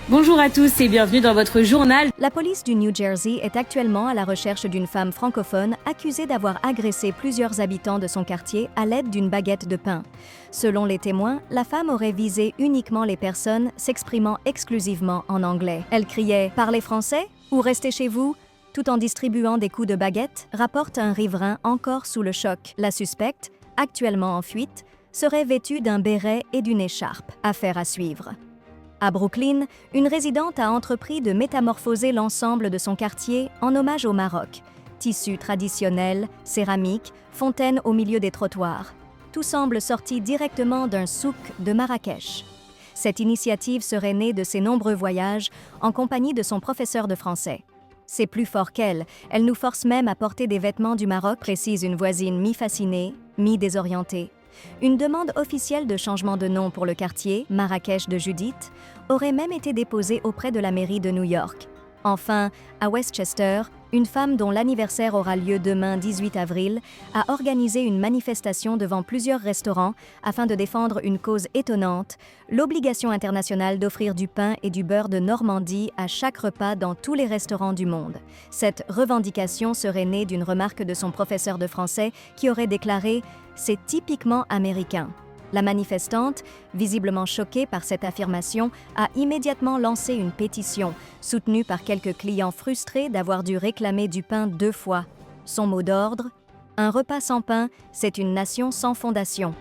Bonjour à tous et bienvenue dans votre journal. La police du New Jersey est actuellement à la recherche d'une femme francophone accusée d'avoir agressé plusieurs habitants de son quartier à l'aide d'une baguette de pain. Selon les témoins, la femme aurait visé uniquement les personnes s'exprimant exclusivement en anglais. Elle criait « Parlez français » ou « Restez chez vous » tout en distribuant des coups de baguette, rapporte un riverain encore sous le choc. La suspecte, actuellement en fuite, serait vêtue d'un béret et d'une écharpe. Affaire à suivre. À Brooklyn, une résidente a entrepris de métamorphoser l'ensemble de son quartier en hommage au Maroc. Tissus traditionnels, céramique, fontaines au milieu des trottoirs. Tout semble sorti directement d'un souk de Marrakech. Cette initiative serait née de ses nombreux voyages en compagnie de son professeur de français. C'est plus fort qu'elle, elle nous force même à porter des vêtements du Maroc, précise une voisine mi-fascinée, mi-désorientée. Une demande officielle de changement de nom pour le quartier, Marrakech de Judith, aurait même été déposée auprès de la mairie de New York. Enfin, à Westchester, une femme dont l'anniversaire aura lieu demain 18 avril a organisé une manifestation devant plusieurs restaurants afin de défendre une cause étonnante, l'obligation internationale d'offrir du pain et du beurre de Normandie à chaque repas dans tous les restaurants du monde. Cette revendication serait née d'une remarque de son professeur de français qui aurait déclaré « C'est typiquement américain ». La manifestante, visiblement choquée par cette affirmation, a immédiatement lancé une pétition, soutenue par quelques clients frustrés d'avoir dû réclamer du pain 2 fois. Son mot d'ordre : « Un repas sans pain, c'est une nation sans fondation ».